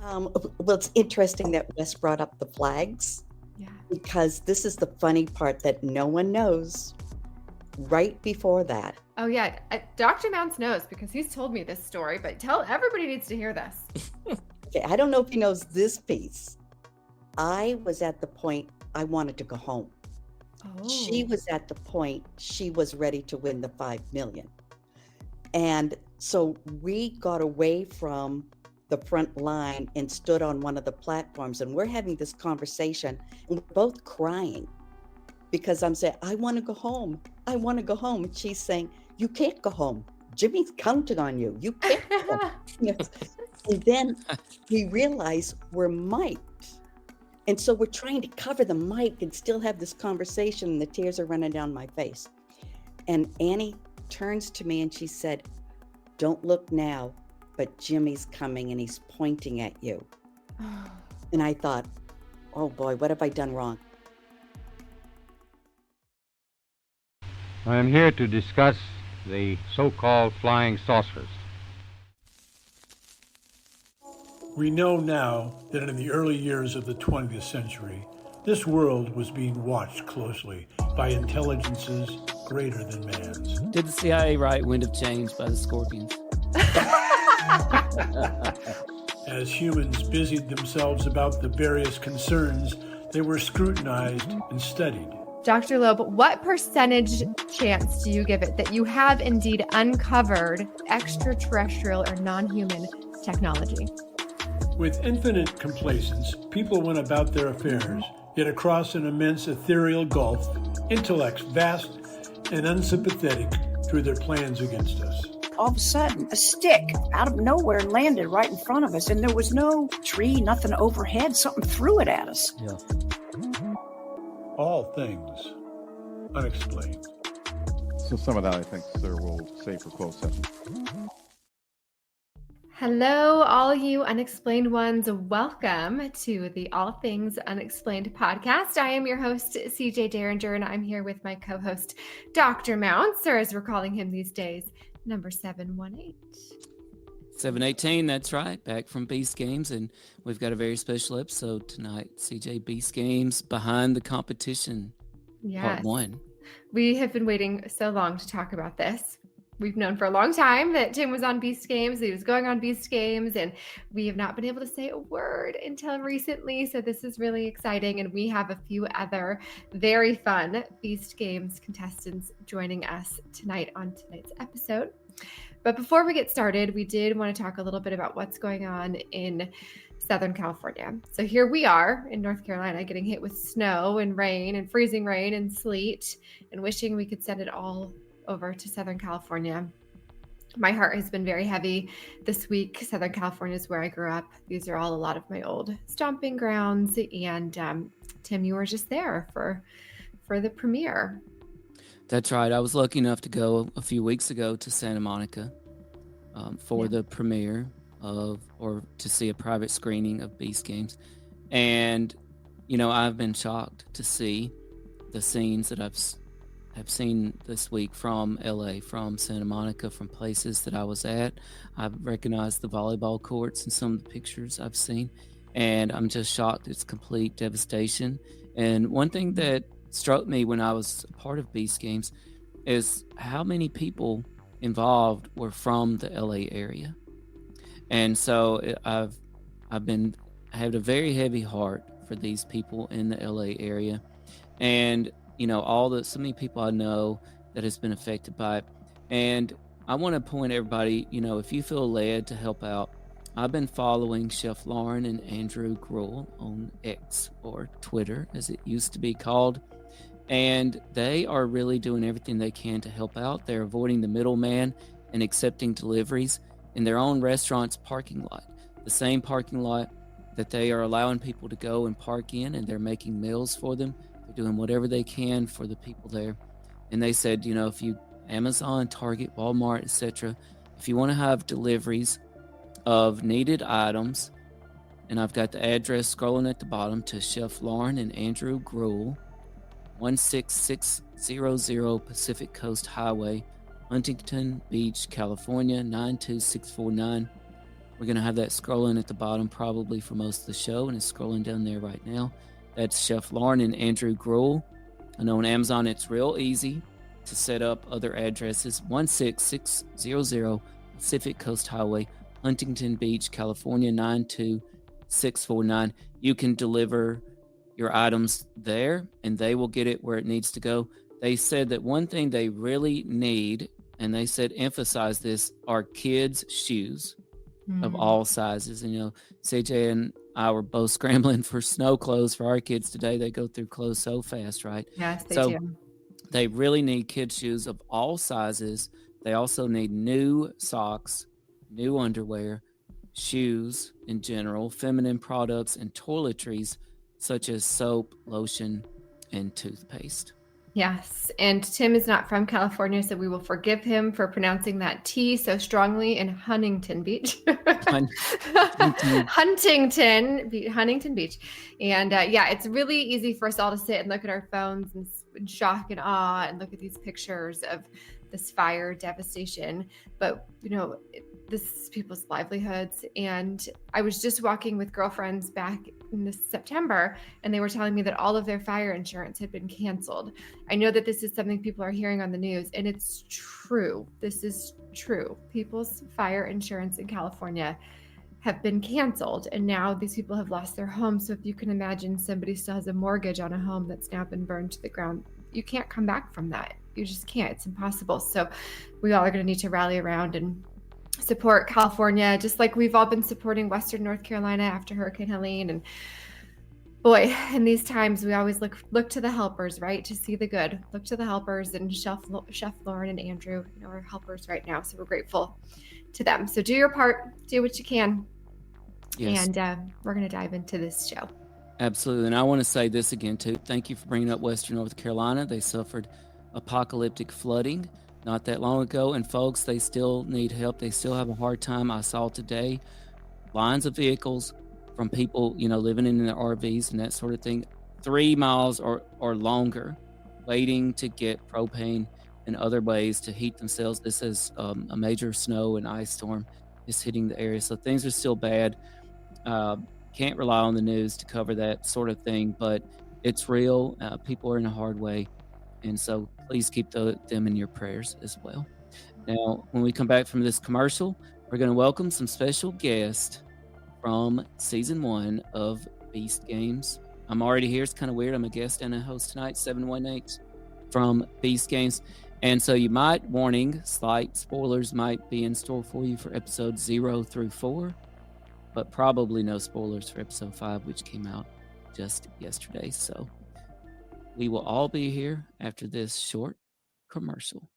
Well, it's interesting that Wes brought up the flags Yeah. because this is the funny part that no one knows. Right before that, Oh yeah, Dr. Mounce knows because he's told me this story, but everybody needs to hear this. okay, I don't know if he knows this piece. I was at the point I wanted to go home. She Oh. was at the point she was ready to win the 5 million. And so we got away from the front line and stood on one of the platforms, and we're having this conversation, and we're both crying because I'm saying, I want to go home. I want to go home. And she's saying, you can't go home. Jimmy's counting on you. You can't go home. Yes. And then we realize we're mic'd. And so we're trying to cover the mic and still have this conversation, and the tears are running down my face. And Annie turns to me and she said, don't look now, but Jimmy's coming and he's pointing at you. And I thought, oh boy, what have I done wrong? I am here to discuss the so-called flying saucers. We know now that in the early years of the 20th century, this world was being watched closely by intelligences greater than man's. Did the CIA write Wind of Change by the Scorpions? As humans busied themselves about the various concerns, they were scrutinized and studied. Dr. Loeb, what percentage chance do you give it that you have indeed uncovered extraterrestrial or non-human technology? With infinite complacence, people went about their affairs, yet across an immense ethereal gulf, intellects vast and unsympathetic drew their plans against us. All of a sudden, a stick out of nowhere landed right in front of us, and there was no tree, nothing overhead. Something threw it at us. Yeah. All things unexplained. So some of that, I think, sir, we'll save for closed session. Hello, all you unexplained ones. Welcome to the All Things Unexplained podcast. I am your host, CJ Derringer, and I'm here with my co-host, Dr. Mounce, or as we're calling him these days, number 718. 718, that's right. Back from Beast Games, and we've got a very special episode tonight. CJ, Beast Games Behind the Competition, Part 1. We have been waiting so long to talk about this. We've known for a long time that Tim was on Beast Games. He was going on Beast Games, and we have not been able to say a word until recently. So this is really exciting. And we have a few other very fun Beast Games contestants joining us tonight on tonight's episode. But before we get started, we did want to talk a little bit about what's going on in Southern California. So here we are in North Carolina getting hit with snow and rain and freezing rain and sleet and wishing we could send it all over to Southern California. My heart has been very heavy this week. Southern California is where I grew up. These are all a lot of my old stomping grounds. And Tim, you were just there for the premiere. That's right. I was lucky enough to go a few weeks ago to Santa Monica for the premiere or to see a private screening of Beast Games. And, you know, I've been shocked to see the scenes that I've seen this week from LA, from Santa Monica, from places that I was at. I've recognized the volleyball courts in some of the pictures I've seen, and I'm just shocked. It's complete devastation. And one thing that struck me when I was a part of Beast Games is how many people involved were from the LA area. And so I've had a very heavy heart for these people in the LA area. And you know, so many people I know that has been affected by it. And I want to point everybody, you know, if you feel led to help out, I've been following Chef Lauren and Andrew Gruel on X, or Twitter as it used to be called. And they are really doing everything they can to help out. They're avoiding the middleman and accepting deliveries in their own restaurant's parking lot, the same parking lot that they are allowing people to go and park in, and they're making meals for them. They're doing whatever they can for the people there. And they said, you know, if you, Amazon, Target, Walmart, etc., if you want to have deliveries of needed items, and I've got the address scrolling at the bottom to Chef Lauren and Andrew Gruel, 16600 Pacific Coast Highway, Huntington Beach, California, 92649. We're going to have that scrolling at the bottom probably for most of the show, and it's scrolling down there right now. That's Chef Lauren and Andrew Gruel. I know on Amazon it's real easy to set up other addresses. 16600 Pacific Coast Highway, Huntington Beach, California, 92649. You can deliver your items there, and they will get it where it needs to go. They said that one thing they really need, and they said emphasize this, are kids' shoes of all sizes. And, CJ and I were both scrambling for snow clothes for our kids today. They go through clothes so fast, right? Yes, they so do. They really need kids' shoes of all sizes. They also need new socks, new underwear, shoes in general, feminine products, and toiletries such as soap, lotion, and toothpaste. Yes, and Tim is not from California, so we will forgive him for pronouncing that T so strongly in Huntington Beach. Huntington Beach. And it's really easy for us all to sit and look at our phones in shock and awe and look at these pictures of this fire devastation. But, this is people's livelihoods. And I was just walking with girlfriends back in this September, and they were telling me that all of their fire insurance had been canceled. I know that this is something people are hearing on the news, and it's true. This is true. People's fire insurance in California have been canceled, and now these people have lost their homes. So if you can imagine somebody still has a mortgage on a home that's now been burned to the ground, you can't come back from that. You just can't. It's impossible. So we all are going to need to rally around and support California, just like we've all been supporting Western North Carolina after Hurricane Helene. And boy, in these times, we always look to the helpers, right? To see the good. Look to the helpers, and Chef Lauren and Andrew, are helpers right now. So we're grateful to them. So do your part, do what you can. Yes. And we're going to dive into this show. Absolutely. And I want to say this again, too. Thank you for bringing up Western North Carolina. They suffered apocalyptic flooding not that long ago. And folks, they still need help. They still have a hard time. I saw today lines of vehicles from people, living in their RVs and that sort of thing, 3 miles or longer, waiting to get propane and other ways to heat themselves. This is a major snow and ice storm is hitting the area. So things are still bad. Can't rely on the news to cover that sort of thing, but it's real. People are in a hard way. And so please keep them in your prayers as well. Now, when we come back from this commercial, we're going to welcome some special guests from season 1 of Beast Games. I'm already here. It's kind of weird. I'm a guest and a host tonight, 718 from Beast Games. And so slight spoilers might be in store for you for episodes 0 through 4, but probably no spoilers for episode 5, which came out just yesterday. So we will all be here after this short commercial.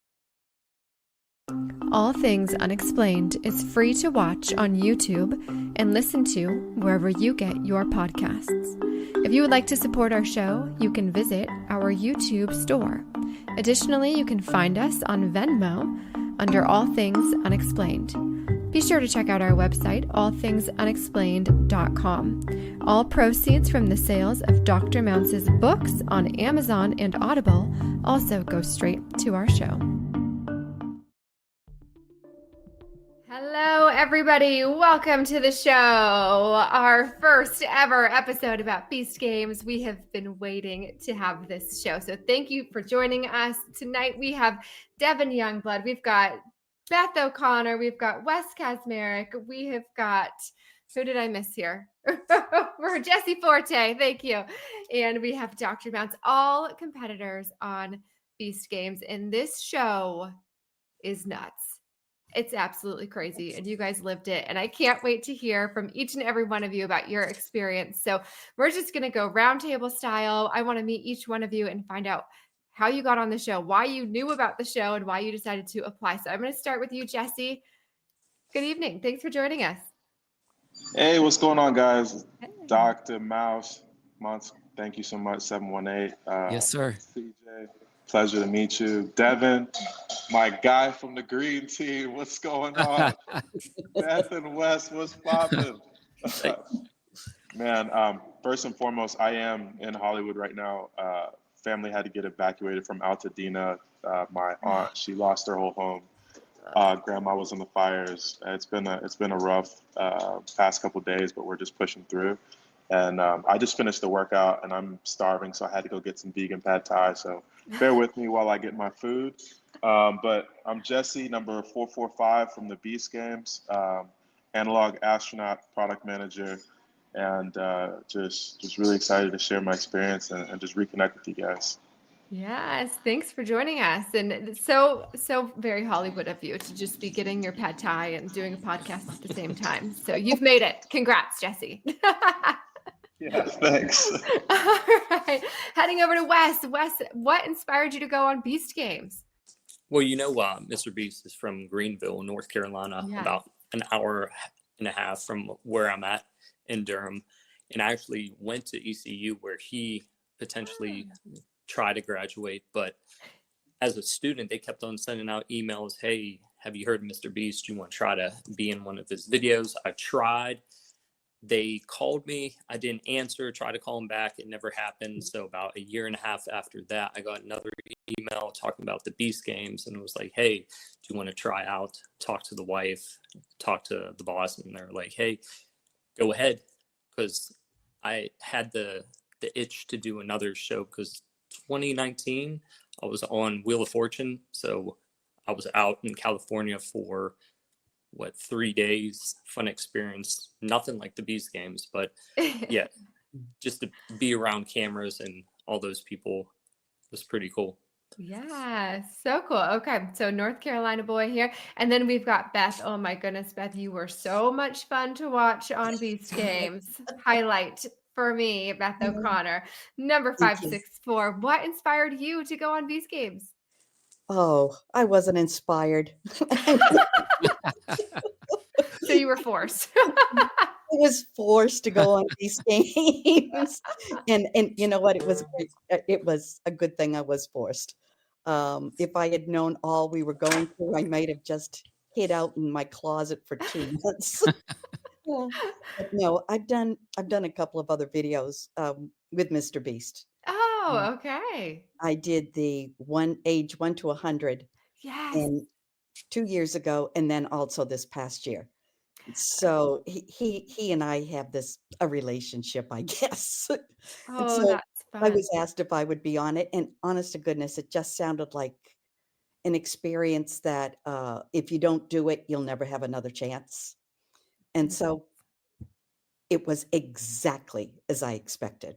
All Things Unexplained is free to watch on YouTube and listen to wherever you get your podcasts. If you would like to support our show, you can visit our YouTube store. Additionally, you can find us on Venmo under All Things Unexplained. Be sure to check out our website, allthingsunexplained.com. All proceeds from the sales of Dr. Mounce's books on Amazon and Audible also go straight to our show. Hello, everybody. Welcome to the show. Our first ever episode about Beast Games. We have been waiting to have this show. So thank you for joining us. Tonight we have Devin Youngblood. We've got Beth O'Connor. We've got Wes Kaczmarek. We have got, who did I miss here? We're Jesse Forte. Thank you. And we have Dr. Mounce, all competitors on Beast Games. And this show is nuts. It's absolutely crazy. And you guys lived it. And I can't wait to hear from each and every one of you about your experience. So we're just going to go roundtable style. I want to meet each one of you and find out how you got on the show, why you knew about the show, and why you decided to apply. So I'm going to start with you, Jesse. Good evening. Thanks for joining us. Hey, what's going on, guys? Hey. Dr. Mounce, thank you so much, 718. Yes, sir. CJ, pleasure to meet you. Devin, my guy from the green team, what's going on? Beth and Wes, what's popping? Man, first and foremost, I am in Hollywood right now. Family had to get evacuated from Altadena. My aunt, she lost her whole home grandma was in the fires. It's been a rough past couple days, but we're just pushing through. And I just finished the workout and I'm starving, so I had to go get some vegan pad thai. So bear with me while I get my food. But I'm Jesse, number 445 from the Beast Games, analog astronaut, product manager, and just really excited to share my experience and just reconnect with you guys. Yes, thanks for joining us. And it's so very Hollywood of you to just be getting your pad thai and doing a podcast at the same time. So you've made it. Congrats, Jesse. Yeah, thanks. All right. Heading over to Wes. Wes, what inspired you to go on Beast Games? Well, Mr. Beast is from Greenville, North Carolina, Yeah. about an hour and a half from where I'm at in Durham. And I actually went to ECU where he potentially tried to graduate. But as a student, they kept on sending out emails. Hey, have you heard of Mr. Beast? Do you want to try to be in one of his videos? I tried. They called me. I didn't answer, tried to call him back. It never happened. So about a year and a half after that, I got another email talking about the Beast Games. And it was like, hey, do you want to try out? Talk to the wife, talk to the boss. And they're like, hey, go ahead. Because I had the itch to do another show because 2019, I was on Wheel of Fortune. So I was out in California for 3 days, fun experience, nothing like the Beast Games, but yeah, just to be around cameras and all those people was pretty cool. Yeah, so cool. Okay, so North Carolina boy here. And then we've got Beth. Oh my goodness, Beth, you were so much fun to watch on Beast Games. Highlight for me, Beth O'Connor, number Thank you. 564. What inspired you to go on Beast Games? Oh, I wasn't inspired. So you were forced. I was forced to go on these games, and you know what? It was a good thing I was forced. If I had known all we were going through, I might have just hid out in my closet for 2 months. Yeah. But no, I've done a couple of other videos with Mr. Beast. Oh, okay. I did the age 1 to 100 Yes. and 2 years ago, and then also this past year. So he and I have a relationship, I guess. And Oh, so that's I fun. was asked if I would be on it, and honest to goodness, it just sounded like an experience that if you don't do it, you'll never have another chance. And so it was exactly as I expected.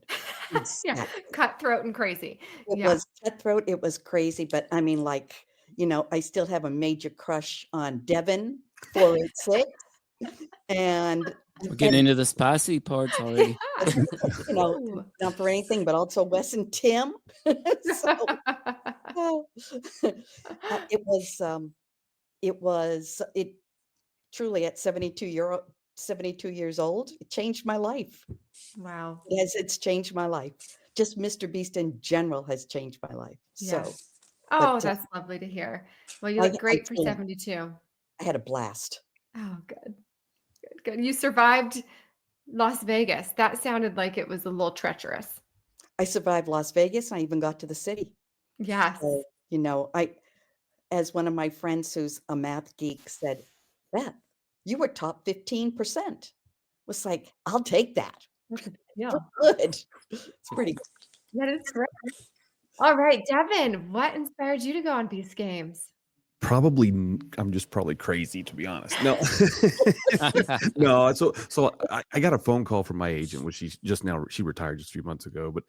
Yeah, Exactly. cutthroat and crazy. It Yeah. was cutthroat, it was crazy, but I mean, like, I still have a major crush on Devin 486. And We're getting into the spicy parts already. Ooh. not for anything, but also Wes and Tim. So, it truly at 72 years old, it changed my life. Wow. Yes, it's changed my life. Just Mr. Beast in general has changed my life. Yeah. So, Oh, but, that's lovely to hear. Well, you I- look great for I- 72. I had a blast. Oh, good. Good. You survived Las Vegas. That sounded like it was a little treacherous. I survived Las Vegas. I even got to the city. Yes. So, as one of my friends who's a math geek said, Beth, you were top 15%. Was like, I'll take that. Yeah. Good. It's pretty good. That is great. All right, Devin, what inspired you to go on Beast Games? I'm just probably crazy, to be honest. No, no. So I got a phone call from my agent, which she retired just a few months ago. But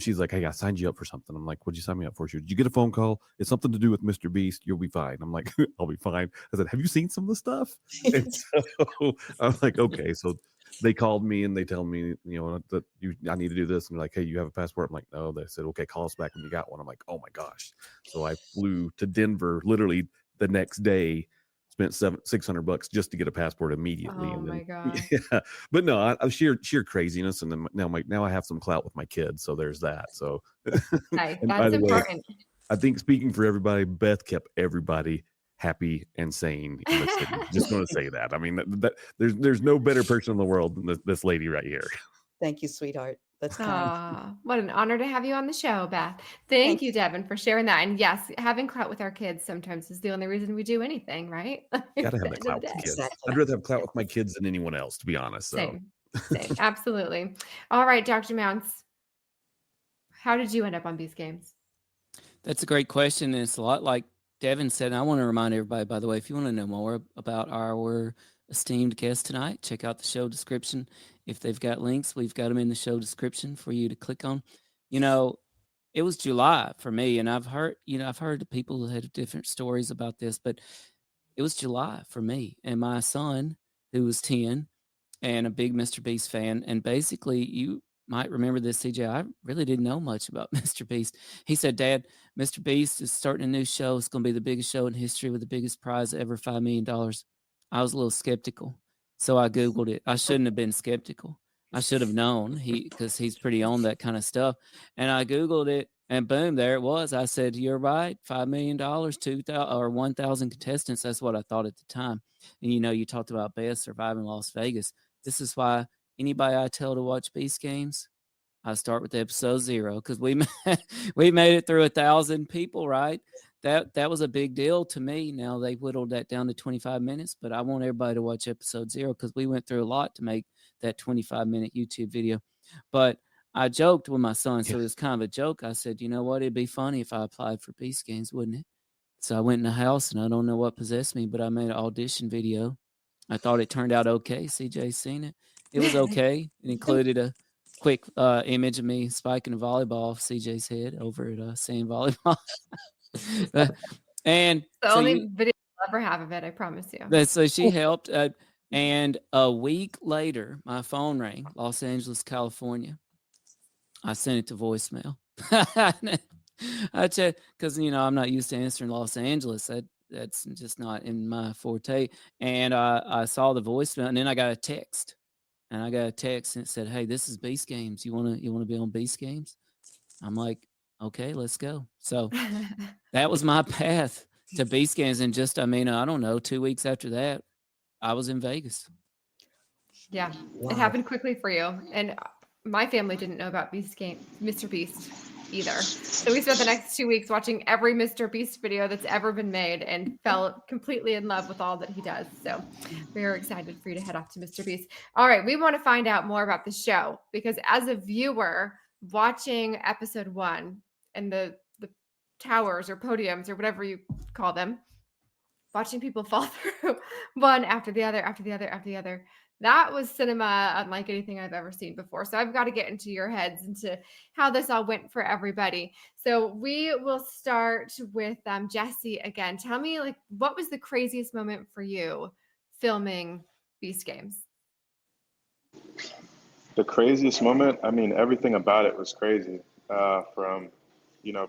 she's like, "Hey, I signed you up for something." I'm like, "What'd you sign me up for?" She goes, "Did you get a phone call? It's something to do with Mr. Beast. You'll be fine." I'm like, "I'll be fine." I said, "Have you seen some of the stuff?" And so I'm like, "Okay." So they called me and they tell me, that I need to do this. And they're like, "Hey, you have a passport?" I'm like, "No." They said, "Okay, call us back when you got one." I'm like, "Oh my gosh." So I flew to Denver literally the next day, spent $600 just to get a passport immediately. Oh And then, my God. yeah, but no, I sheer craziness. And then now I have some clout with my kids. So there's that. So Nice. and by That's the way, important. I think speaking for everybody, Beth kept everybody happy and sane in the city. Just going to say that. I mean, that there's no better person in the world than this lady right here. Thank you, sweetheart. That's kind. What an honor to have you on the show, Beth. Thank you, Devin, for sharing that. And yes, having clout with our kids sometimes is the only reason we do anything, right? Got to At have the that end of clout the with the day. kids. Exactly. I'd rather have clout with my kids than anyone else, to be honest. So. Same, absolutely. All right, Dr. Mounce, how did you end up on these games? That's a great question. And it's a lot like Devin said. And I want to remind everybody, by the way, if you want to know more about our esteemed guest tonight, check out the show description. If they've got links, we've got them in the show description for you to click on. You know, it was July for me, and I've heard people who had different stories about this, but it was July for me. And my son, who was 10 and a big Mr. Beast fan, and basically you might remember this, CJ. I really didn't know much about Mr. Beast. He said, Dad, Mr. Beast is starting a new show. It's going to be the biggest show in history with the biggest prize ever, $5 million. I was a little skeptical. So I Googled it. I shouldn't have been skeptical. I should have known because he's pretty on that kind of stuff. And I Googled it and boom, there it was. I said, you're right. $5 million, 2,000 or 1,000 contestants. That's what I thought at the time. And you talked about Beth surviving Las Vegas. This is why anybody I tell to watch Beast Games, I start with episode 0 because we made it through 1,000 people, right? That was a big deal to me. Now they whittled that down to 25 minutes, but I want everybody to watch episode 0 because we went through a lot to make that 25-minute YouTube video. But I joked with my son, so it was kind of a joke. I said, you know what? It'd be funny if I applied for Beast Games, wouldn't it? So I went in the house, and I don't know what possessed me, but I made an audition video. I thought it turned out okay. CJ's seen it. It was okay. It included a quick image of me spiking a volleyball off CJ's head over at Sand Volleyball. And The so only video I'll ever have of it, I promise you. so she helped. And a week later, my phone rang, Los Angeles, California. I sent it to voicemail. I checked because I'm not used to answering Los Angeles. That's just not in my forte. And I saw the voicemail, and then I got a text. And I got a text and it said, "Hey, this is Beast Games. You wanna be on Beast Games?" I'm like, "Okay, let's go." So that was my path to Beast Games. And just, I don't know, 2 weeks after that, I was in Vegas. Yeah, Wow. it happened quickly for you. And my family didn't know about Mr. Beast either. So we spent the next 2 weeks watching every Mr. Beast video that's ever been made and fell completely in love with all that he does. So we are excited for you to head off to Mr. Beast. All right, we want to find out more about the show because as a viewer watching episode 1 and the towers or podiums or whatever you call them, watching people fall through one after the other, after the other, after the other. That was cinema unlike anything I've ever seen before. So I've got to get into your heads into how this all went for everybody. So we will start with Jesse again. Tell me, what was the craziest moment for you filming Beast Games? The craziest moment, everything about it was crazy. From,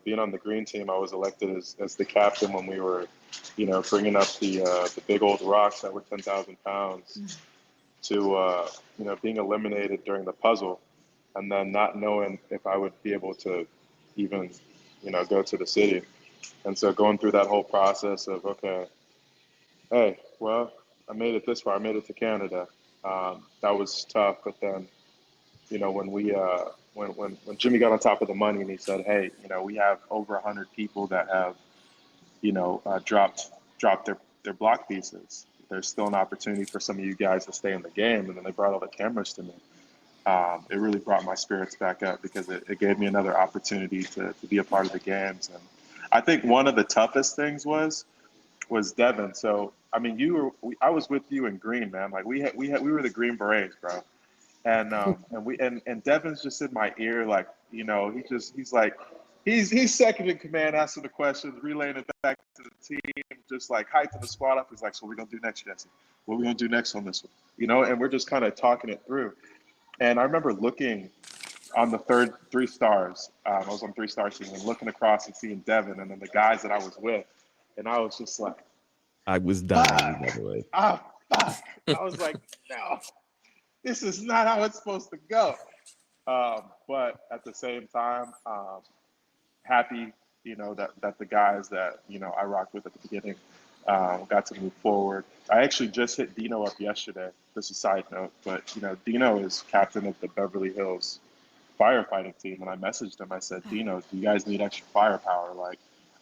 being on the green team, I was elected as the captain when we were, bringing up the big old rocks that were 10,000 pounds. To being eliminated during the puzzle, and then not knowing if I would be able to even go to the city. And so going through that whole process of, okay, hey, well, I made it this far. I made it to Canada. That was tough. But then when we when Jimmy got on top of the money and he said, hey, we have over 100 people that have dropped their block pieces. There's still an opportunity for some of you guys to stay in the game. And then they brought all the cameras to me. It really brought my spirits back up because it gave me another opportunity to be a part of the games. And I think one of the toughest things was Devin. So, I was with you in green, man. Like we were the Green Berets, bro. And Devin's just in my ear, like, he's second in command, asking the questions, relaying it back to the team, just like hyping the squad up. He's like, so what are we gonna do next, Jesse? What are we gonna do next on this one? And we're just kind of talking it through. And I remember looking on the 3 stars. I was on 3 star team and looking across and seeing Devin and then the guys that I was with, and I was just like, I was dying, by the way. I was like, no, this is not how it's supposed to go. But at the same time, happy, that the guys that, I rocked with at the beginning got to move forward. I actually just hit Dino up yesterday. This is a side note, but, Dino is captain of the Beverly Hills firefighting team, and I messaged him. I said, Dino, do you guys need extra firepower? Like,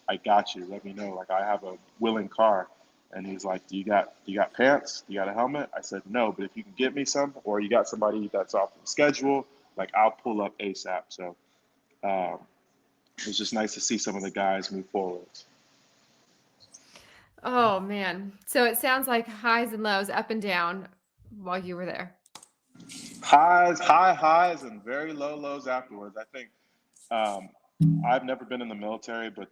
I got you. Let me know. Like, I have a willing car. And he's like, do you got pants? Do you got a helmet? I said, no, but if you can get me some, or you got somebody that's off the schedule, like, I'll pull up ASAP. So it was just nice to see some of the guys move forward. Oh man. So it sounds like highs and lows, up and down while you were there. Highs, and very low lows afterwards. I think I've never been in the military, but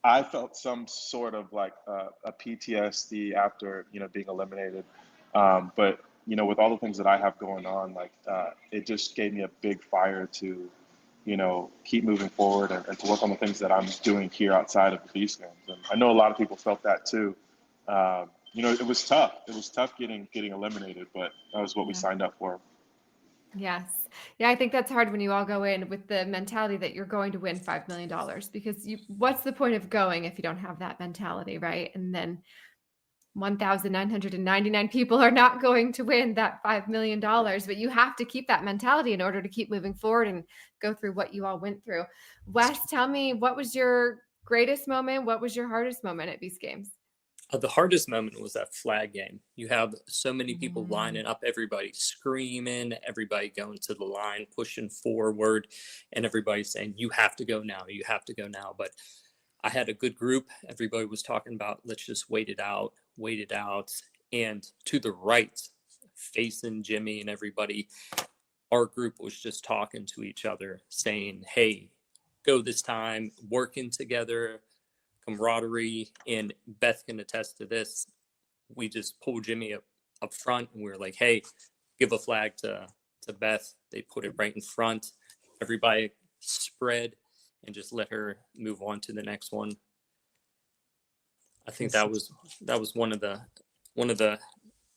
I felt some sort of like a PTSD after, being eliminated. But, with all the things that I have going on, like it just gave me a big fire to, keep moving forward and to work on the things that I'm doing here outside of the Beast Games. And I know a lot of people felt that too. It was tough. It was tough getting eliminated, but that was what we signed up for. Yes. Yeah, I think that's hard when you all go in with the mentality that you're going to win $5 million, because what's the point of going if you don't have that mentality, right? And then 1,999 people are not going to win that $5 million, but you have to keep that mentality in order to keep moving forward and go through what you all went through. Wes, tell me, what was your greatest moment? What was your hardest moment at Beast Games? The hardest moment was that flag game. You have so many people lining up, everybody screaming, everybody going to the line, pushing forward, and everybody saying, you have to go now, you have to go now. But I had a good group. Everybody was talking about, let's just wait it out. And to the right, facing Jimmy and everybody, our group was just talking to each other, saying, hey, go this time, working together, camaraderie. And Beth can attest to this. We just pulled Jimmy up front, and we were like, hey, give a flag to Beth. They put it right in front. Everybody spread and just let her move on to the next one. I think that was one of the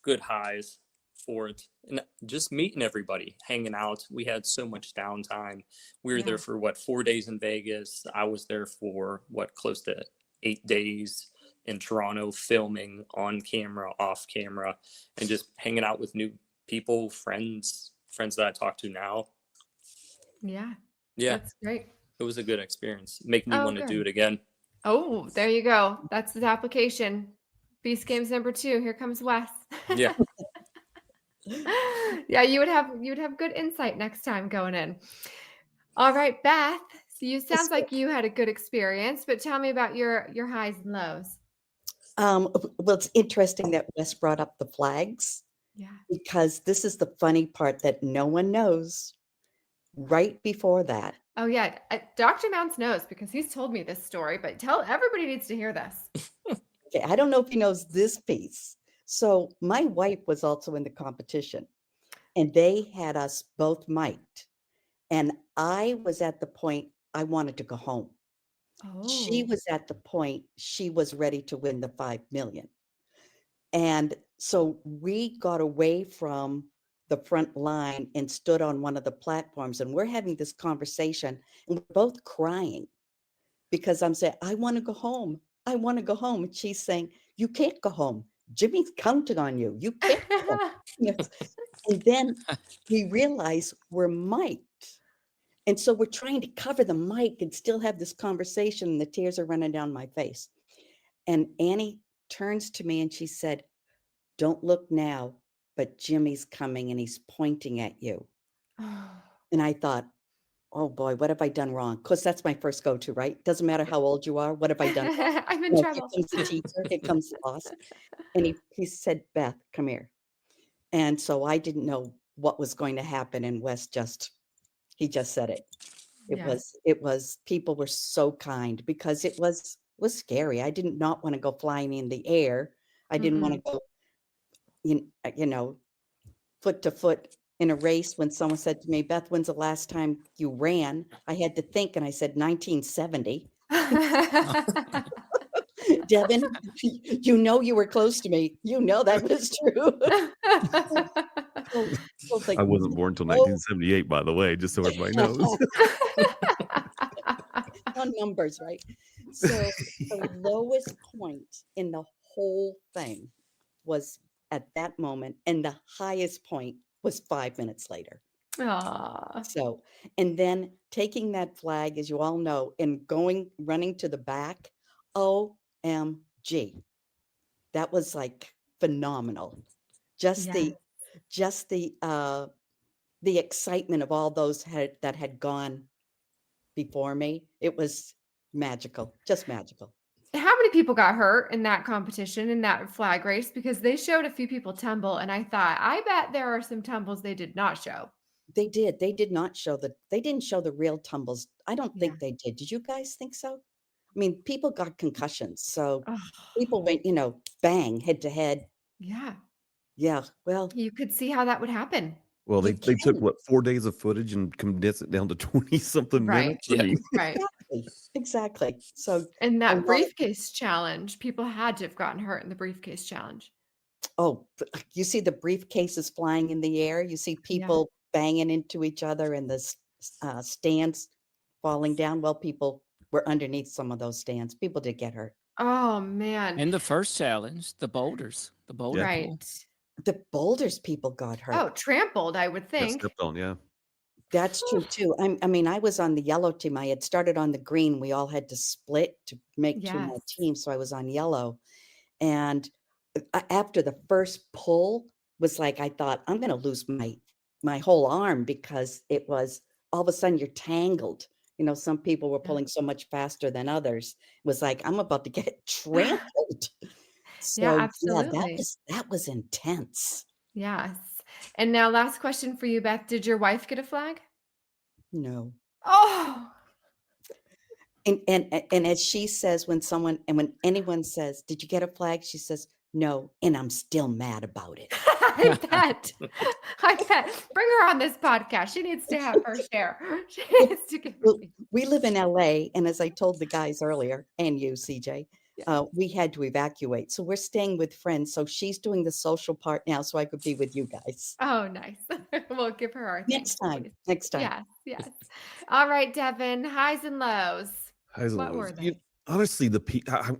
good highs for it. And just meeting everybody, hanging out. We had so much downtime. We were there for 4 days in Vegas. I was there for close to 8 days in Toronto, filming on camera, off camera, and just hanging out with new people, friends that I talk to now. Yeah. That's great. It was a good experience. Make me want to do it again. Oh, there you go. That's the application. Beast Games number 2. Here comes Wes. Yeah. Yeah, you would have good insight next time going in. All right, Beth. So you sounds like you had a good experience, but tell me about your highs and lows. Well, it's interesting that Wes brought up the flags. Yeah. Because this is the funny part that no one knows. Right before that. Oh yeah, Dr. Mounce knows because he's told me this story, but everybody needs to hear this. Okay, I don't know if he knows this piece. So my wife was also in the competition, and they had us both mic'd. And I was at the point I wanted to go home. She was at the point she was ready to win the 5 million. And so we got away from the front line and stood on one of the platforms, and we're having this conversation, and we're both crying because I'm saying, I want to go home. I want to go home. And she's saying, you can't go home. Jimmy's counting on you. You can't go home. Yes. And then we realize we're mic'd. And so we're trying to cover the mic and still have this conversation, and the tears are running down my face. And Annie turns to me and she said, don't look now, but Jimmy's coming and he's pointing at you. And I thought, oh boy, what have I done wrong? Because that's my first go-to, right? Doesn't matter how old you are. What have I done wrong? I'm in trouble. Here comes the teacher, here comes the boss. And he said, Beth, come here. And so I didn't know what was going to happen. And Wes he just said it. It was people were so kind because it was scary. I did not want to go flying in the air. I didn't want to go, you know, foot to foot in a race. When someone said to me, Beth, when's the last time you ran? I had to think, and I said 1970. Devin, you were close to me. You know that was true. Like, I wasn't born until 1978, by the way, just so everybody knows. On numbers, right? So the lowest point in the whole thing was at that moment, and the highest point was 5 minutes later. Aw. So, and then taking that flag, as you all know, and running to the back, OMG. That was like phenomenal. Just Yes. the excitement of all those that had gone before me. It was magical, just magical. How many people got hurt in that competition, in that flag race? Because they showed a few people tumble, and I thought, I bet there are some tumbles they did not show. They did. They did not show they didn't show the real tumbles. I don't Yeah. think they did. Did you guys think so? I mean, people got concussions. So Oh, people went, bang, head to head. yeah. Yeah. Well, You could see how that would happen. Well, you they took can. what 4 days of footage and condensed it down to 20 something Right. minutes. I Yeah. mean, Right. Exactly. So And a that lot of, briefcase challenge, people had to have gotten hurt in the briefcase challenge. you see the briefcases flying in the air. You see Yeah. people banging into each other and the stands falling down. Well, people were underneath some of those stands. People did get hurt. Oh, man. And the first challenge, the boulders, the boulder Right. pool. The boulders people got hurt. Oh, trampled, I would got think. stepped on, yeah. That's true too. I mean, I was on the yellow team. I had started on the green. We all had to split to make two more Yes. teams. So I was on yellow. And after the first pull was like, I thought I'm going to lose my whole arm because it was all of a sudden you're tangled. Some people were Yeah. pulling so much faster than others. It was like, I'm about to get trampled. So Yeah, yeah, absolutely. that was intense. Yes. And now last question for you, Beth. Did your wife get a flag? No. Oh, And as she says, when anyone says, "Did you get a flag?" She says, "No," and I'm still mad about it. I bet. I bet. Bring her on this podcast. She needs to have her share. She needs to give Well, me. we live in LA, and as I told the guys earlier, and you, CJ, Yeah. we had to evacuate. So we're staying with friends. So she's doing the social part now, so I could be with you guys Oh, nice. We'll give her our next thanks, time. please. Next time. Yes, yes. All right, Devin, highs and lows. Highs and What lows. were they? Honestly,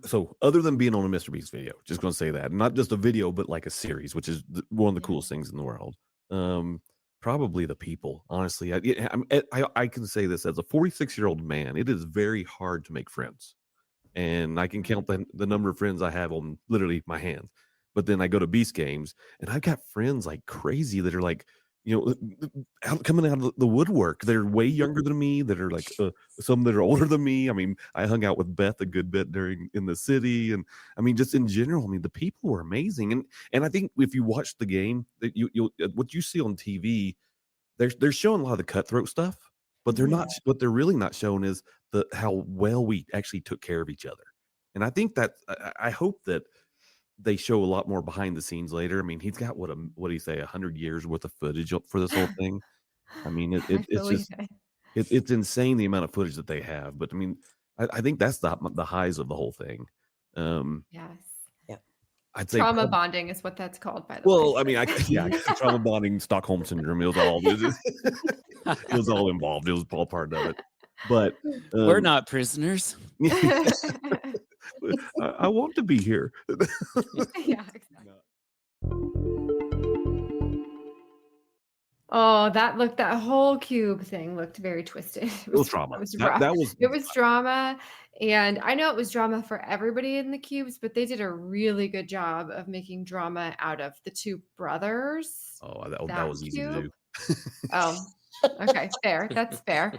so other than being on a Mr. Beast video, just going to say that, not just a video, but like a series, which is one of the Yeah. coolest things in the world. Probably the people. Honestly, I can say this as a 46-year-old man. It is very hard to make friends, and I can count the number of friends I have on literally my hands. But then I go to Beast Games, and I've got friends like crazy that are like, coming out of the woodwork. They're way younger than me. That are like some that are older than me. I mean, I hung out with Beth a good bit in the city, and I mean, just in general, I mean, the people were amazing. And I think if you watch the game, that you'll what you see on TV, they're showing a lot of the cutthroat stuff, but they're not. What they're really not showing is how well we actually took care of each other. And I think that I hope that they show a lot more behind the scenes later. I mean, he's got what do you say, 100 years worth of footage for this whole thing. I mean, I it's believe just it. it's insane the amount of footage that they have. But I mean, I think that's the highs of the whole thing. Yes. Yeah. I'd say Trauma bonding is what that's called, by the way. well, I mean, trauma bonding, Stockholm syndrome. It was all involved. It was all part of it. But We're not prisoners. I want to be here. Yeah, exactly. Oh, that whole cube thing looked very twisted. It was drama. It was That- rough. that was- It was drama, and I know it was drama for everybody in the cubes, but they did a really good job of making drama out of the two brothers. Oh, that That was easy to cube? do. Oh, okay, fair. That's fair.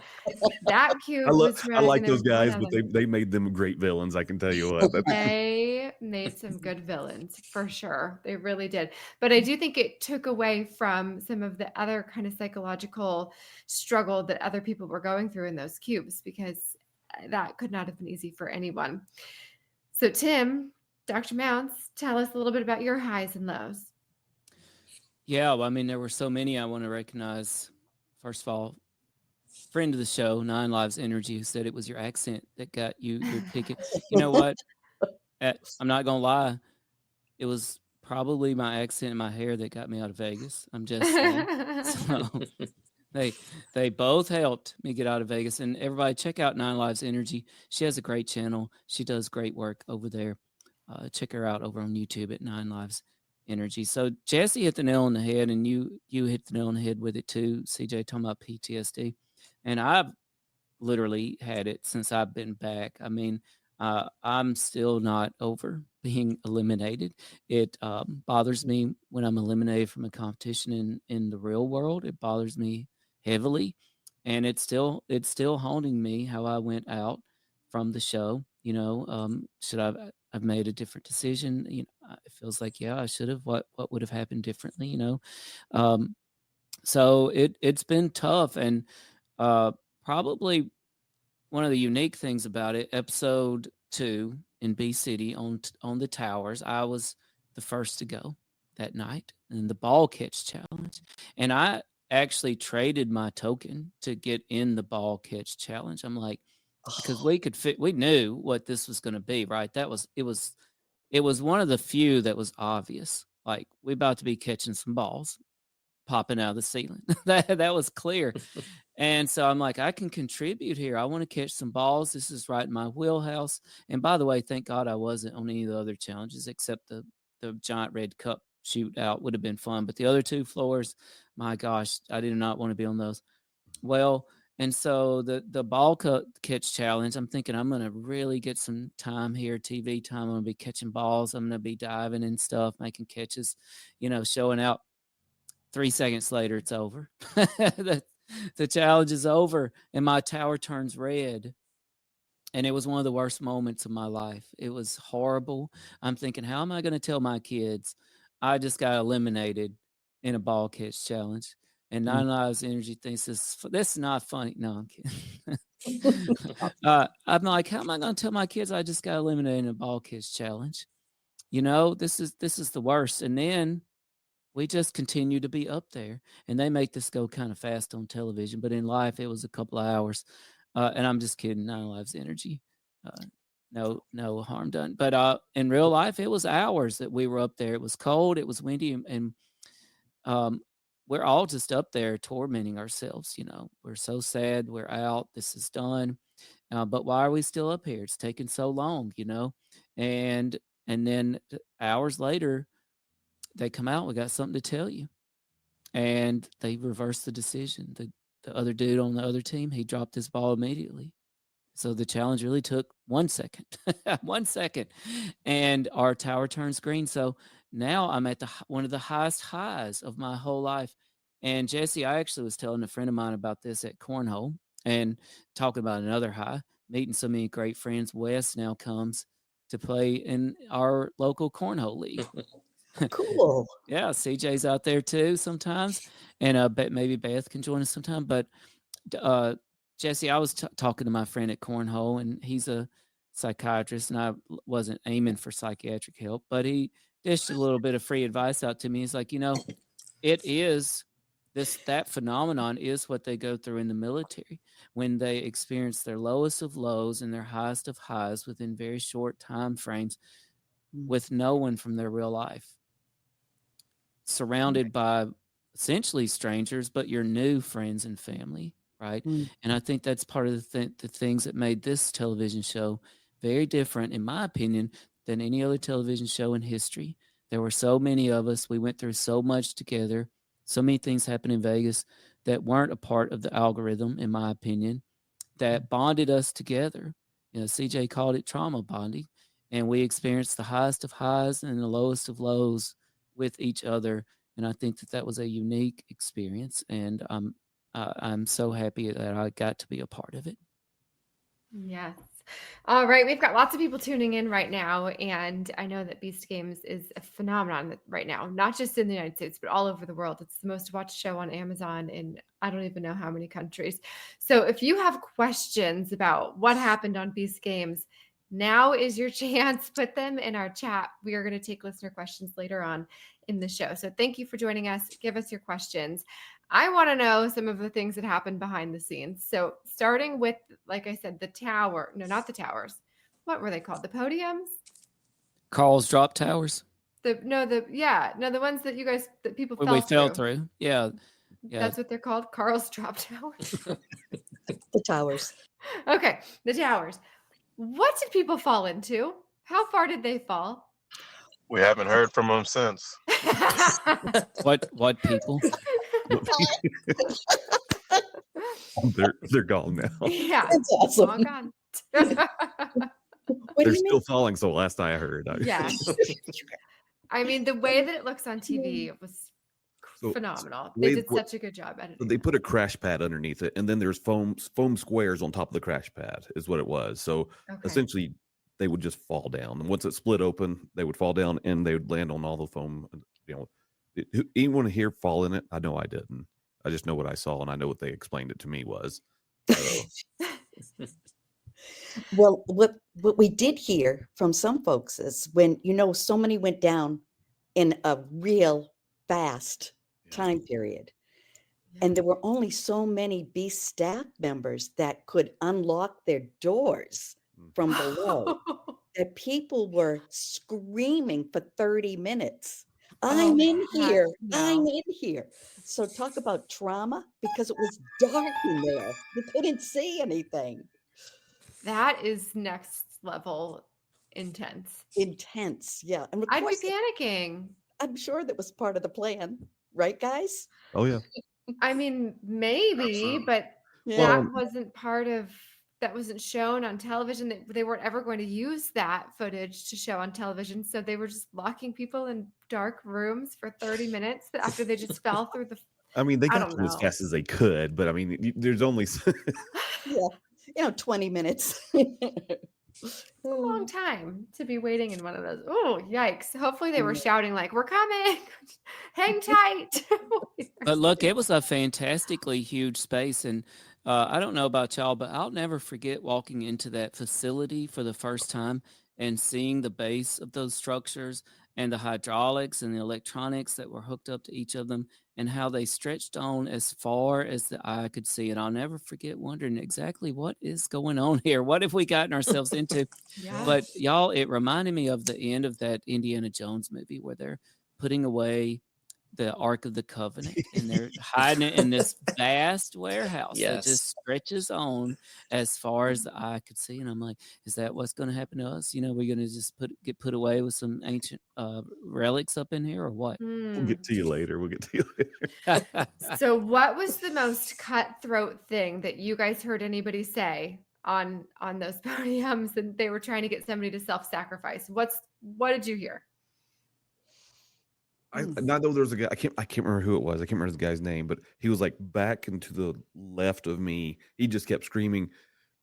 That cube I was like dragging those guys, one but of them. they made them great villains. I can tell you what. They made some good villains for sure. They really did. But I do think it took away from some of the other kind of psychological struggle that other people were going through in those cubes, because that could not have been easy for anyone. So, Tim, Dr. Mounce, tell us a little bit about your highs and lows. Yeah, well, I mean, there were so many I want to recognize. First of all, friend of the show, Nine Lives Energy, who said it was your accent that got you your ticket. You know what? I'm not gonna lie, it was probably my accent and my hair that got me out of Vegas. I'm just saying. So they both helped me get out of Vegas. And everybody, check out Nine Lives Energy. She has a great channel. She does great work over there. Check her out over on YouTube at Nine Lives energy. So Jesse hit the nail on the head, and you hit the nail on the head with it too, CJ, talking about PTSD. And I've literally had it since I've been back. I mean, I'm still not over being eliminated. It bothers me when I'm eliminated from a competition in the real world. It bothers me heavily, and it's still haunting me how I went out from the show. Should I've made a different decision? It feels like, yeah, I should have. What would have happened differently? So it's been tough, and probably one of the unique things about it, episode 2 in B City on the towers, I was the first to go that night in the ball catch challenge, and I actually traded my token to get in the ball catch challenge. I'm like, because we knew what this was going to be, right? It was one of the few that was obvious. Like, we about to be catching some balls popping out of the ceiling. that was clear. And so I'm like, I can contribute here. I want to catch some balls. This is right in my wheelhouse. And by the way, thank God I wasn't on any of the other challenges except the giant red cup shootout would have been fun. But the other 2 floors, my gosh, I did not want to be on those. Well, and so the ball catch challenge, I'm thinking I'm going to really get some time here, TV time. I'm going to be catching balls. I'm going to be diving and stuff, making catches, showing out. 3 seconds later, it's over. The challenge is over, and my tower turns red. And it was one of the worst moments of my life. It was horrible. I'm thinking, how am I going to tell my kids I just got eliminated in a ball catch challenge? And Nine Lives Energy thinks this is not funny. No, I'm kidding. I'm like, how am I going to tell my kids I just got eliminated in a ball catch challenge? This is the worst. And then we just continue to be up there, and they make this go kind of fast on television, but in life it was a couple of hours. And I'm just kidding. Nine Lives Energy, no harm done. But in real life, it was hours that we were up there. It was cold, it was windy, and we're all just up there tormenting ourselves. We're so sad. We're out. This is done. But why are we still up here? It's taking so long, and then hours later, they come out, we got something to tell you. And they reversed the decision. The other dude on the other team, he dropped his ball immediately. So the challenge really took 1 second. 1 second. And our tower turns green. So now I'm at one of the highest highs of my whole life. And Jesse, I actually was telling a friend of mine about this at Cornhole and talking about another high, meeting so many great friends. Wes now comes to play in our local Cornhole league. Cool. Yeah, CJ's out there too sometimes, and maybe Beth can join us sometime. But Jesse, I was talking to my friend at Cornhole, and he's a psychiatrist, and I wasn't aiming for psychiatric help, but he dished a little bit of free advice out to me. He's like, it is that phenomenon is what they go through in the military when they experience their lowest of lows and their highest of highs within very short time frames with no one from their real life, surrounded by essentially strangers, but your new friends and family, right? And I think that's part of the things that made this television show very different, in my opinion, than any other television show in history. There were so many of us. We went through so much together. So many things happened in Vegas that weren't a part of the algorithm, in my opinion, that bonded us together. CJ called it trauma bonding, and we experienced the highest of highs and the lowest of lows with each other. And I think that was a unique experience, and I'm so happy that I got to be a part of it. Yes. All right. We've got lots of people tuning in right now. And I know that Beast Games is a phenomenon right now, not just in the United States, but all over the world. It's the most watched show on Amazon in I don't even know how many countries. So if you have questions about what happened on Beast Games, now is your chance. Put them in our chat. We are going to take listener questions later on in the show. So thank you for joining us. Give us your questions. I want to know some of the things that happened behind the scenes. So starting with, like I said, the tower. No, not the towers. What were they called? The podiums? Carl's drop towers. The ones that you guys, that people fell through. Yeah. That's what they're called. Carl's drop towers. The towers. Okay. The towers. What did people fall into? How far did they fall? We haven't heard from him since. What people? They're gone now. Yeah, That's awesome. all gone. What do They're you still mean? falling. So last I heard, Yeah. I mean, the way that it looks on TV was So- phenomenal. the They way- did such a good job editing. So they put a crash pad underneath it, and then there's foam squares on top of the crash pad, is what it was. So Okay. essentially, they would just fall down, and once it split open, they would fall down, and they would land on all the foam. You know, anyone here fall in it? I know I didn't. I just know what I saw, and I know what they explained it to me was. So, Well, what we did hear from some folks is when, so many went down in a real fast time period. And there were only so many Beast staff members that could unlock their doors from below. That people were screaming for 30 minutes. I'm in here. I'm in here. So talk about trauma, because it was dark in there. You couldn't see anything. That is next level intense. Intense. Yeah. And of I'd course, be panicking. I'm sure that was part of the plan. Right, guys? oh yeah, I mean, maybe, but Yeah. that wasn't shown on television. They weren't ever going to use that footage to show on television. So they were just locking people in dark rooms for 30 minutes after they just fell through the. I mean, they I got don't through as know. fast as they could, but I mean, there's only Yeah. 20 minutes. A long time to be waiting in one of those. Oh, yikes. Hopefully they were shouting like, we're coming. Hang tight. But look, it was a fantastically huge space. And I don't know about y'all, but I'll never forget walking into that facility for the first time and seeing the base of those structures and the hydraulics and the electronics that were hooked up to each of them and how they stretched on as far as the eye could see. And I'll never forget wondering exactly what is going on here. What have we gotten ourselves into? Yeah. But y'all, it reminded me of the end of that Indiana Jones movie where they're putting away the Ark of the Covenant and they're hiding it in this vast warehouse that Yes. just stretches on as far as the eye could see. And I'm like, is that what's going to happen to us? We're going to just get put away with some ancient relics up in here or what? We'll get to you later. We'll get to you later. So what was the most cutthroat thing that you guys heard anybody say on those podiums and they were trying to get somebody to self-sacrifice? What did you hear? I know there was a guy. I can't remember who it was. I can't remember the guy's name, but he was like back and to the left of me. He just kept screaming,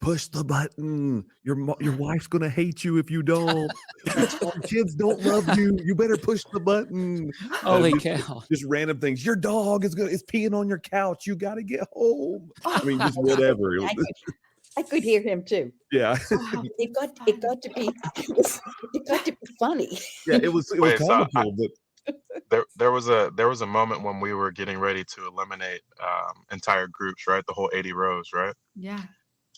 "Push the button! Your wife's gonna hate you if you don't. Your kids don't love you. You better push the button." Holy just, cow. Just random things. Your dog is peeing on your couch. You got to get home. I mean, just whatever. It was, I could hear him too. yeah, It got to be funny. yeah. It was Wait, so comical, but. there was a moment when we were getting ready to eliminate entire groups, right? The whole 80 rows, right? Yeah.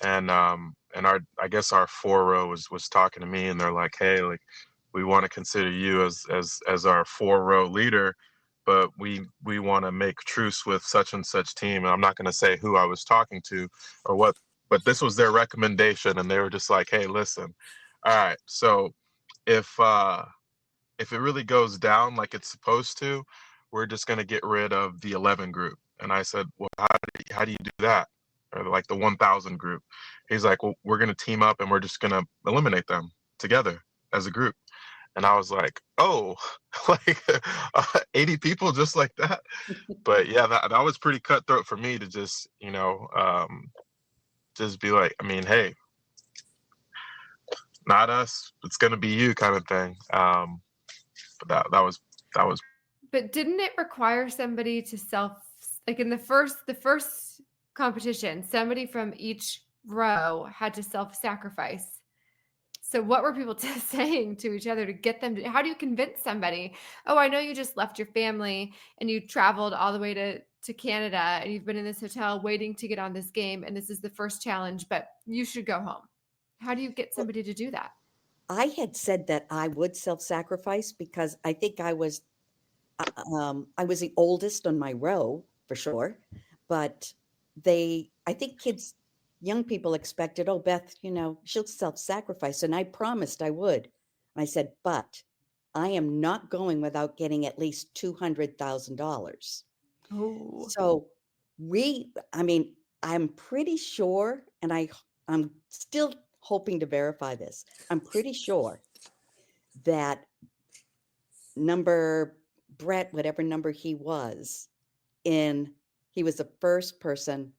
And I guess our 4 row was talking to me, and they're like, "Hey, like, we want to consider you as our 4 row leader, but we want to make truce with such and such team." And I'm not going to say who I was talking to or what, but this was their recommendation, and they were just like, "Hey, listen, all right, so if it really goes down like it's supposed to, we're just going to get rid of the 11 group." And I said, "Well, how do you do that?" Or like the 1,000 group. He's like, "Well, we're going to team up and we're just going to eliminate them together as a group." And I was like, "Oh, like 80 people just like that?" But yeah, that was pretty cutthroat for me to just, just be like, I mean, hey, not us, it's going to be you kind of thing. But that was. But didn't it require somebody to like in the first competition, somebody from each row had to self-sacrifice? So what were people saying to each other to get them to, how do you convince somebody, "Oh, I know you just left your family and you traveled all the way to Canada and you've been in this hotel waiting to get on this game and this is the first challenge, but you should go home." How do you get somebody to do that? I had said that I would self-sacrifice because I think I was the oldest on my row for sure, but I think young people expected, "Oh, Beth, she'll self-sacrifice." And I promised I would. And I said, "But I am not going without getting at least $200,000. Oh. So I'm pretty sure, and I'm still hoping to verify this. I'm pretty sure that Brett, whatever number he was the first person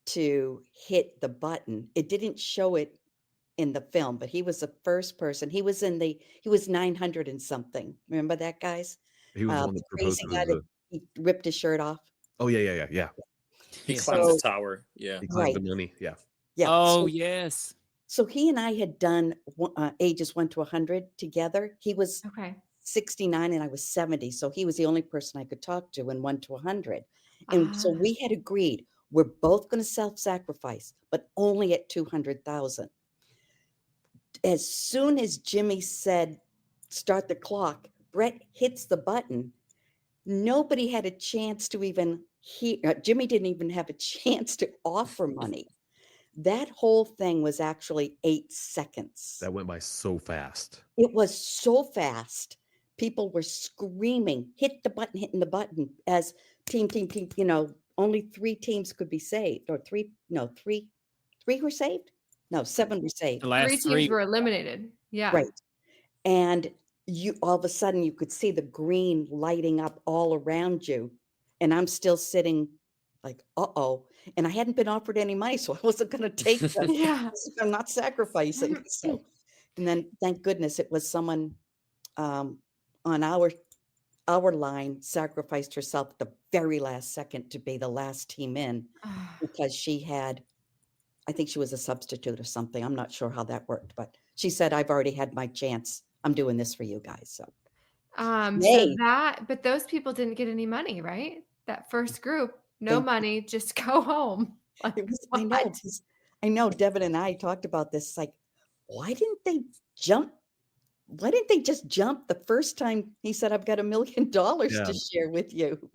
to hit the button. It didn't show it in the film, but he was the first person. He was 900 and something. Remember that, guys? He was the one The that proposed crazy to guy that he ripped his shirt off. Oh yeah. He Yeah. climbed the So, tower. Yeah. He climbed right. the money. Yeah. Yeah. Oh, So, yes. so he and I had done ages 1 to 100 together. He was Okay. 69 and I was 70. So he was the only person I could talk to in 1 to 100. And so Ah. we had agreed we're both going to self-sacrifice, but only at 200,000. As soon as Jimmy said, start the clock, Brett hits the button. Nobody had a chance to even Jimmy didn't even have a chance to offer money. That whole thing was actually 8 seconds. That went by so fast. It was so fast. People were screaming, hitting the button as team, only 3 teams could be saved, or three were saved? No, 7 were saved. The 3 last teams 3. were eliminated. Yeah. Right. And all of a sudden you could see the green lighting up all around you. And I'm still sitting like, uh-oh. And I hadn't been offered any money, so I wasn't going to take them. Yeah. I'm not sacrificing. So, and then thank goodness it was someone on our line sacrificed herself at the very last second to be the last team in, because I think she was a substitute or something. I'm not sure how that worked, but she said, I've already had my chance. I'm doing this for you guys. So, Yay. But those people didn't get any money, right? That first group, no money, just go home. Like, it was, I know Devin and I talked about this. It's like, why didn't they jump? Why didn't they just jump the first time he said, I've got $1 million to share with you?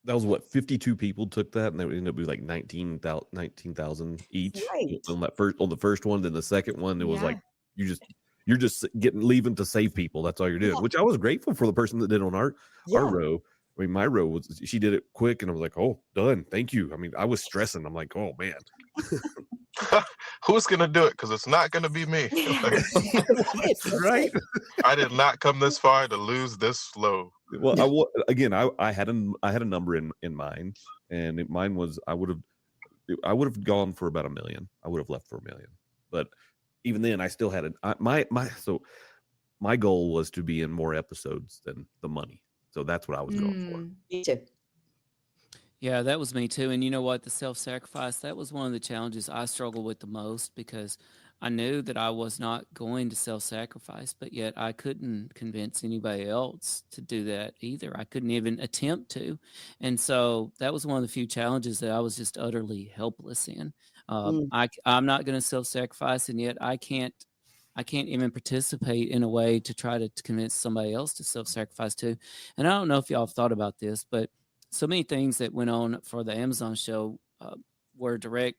That was what 52 people took that, and they ended up being like 19,000 each. Right. On the first one, then the second one, it was like you're just leaving to save people. That's all you're doing. Which I was grateful for the person that did on our row. I mean, my row she did it quick, and I was like, oh, done. Thank you. I mean, I was stressing. I'm like, oh man. Who's gonna do it? Because it's not gonna be me. Right. I did not come this far to lose this slow. Well, I had a number in mind, and mine was I would have gone for about $1 million. I would have left for $1 million, but even then, I still had my goal was to be in more episodes than the money. So that's what I was going for. Me too. Yeah, that was me too. And you know what? The self-sacrifice, that was one of the challenges I struggled with the most, because I knew that I was not going to self-sacrifice, but yet I couldn't convince anybody else to do that either. I couldn't even attempt to. And so that was one of the few challenges that I was just utterly helpless in. I'm not going to self-sacrifice, and yet I can't even participate in a way to try to convince somebody else to self-sacrifice too. And I don't know if y'all have thought about this, but so many things that went on for the Amazon show were a direct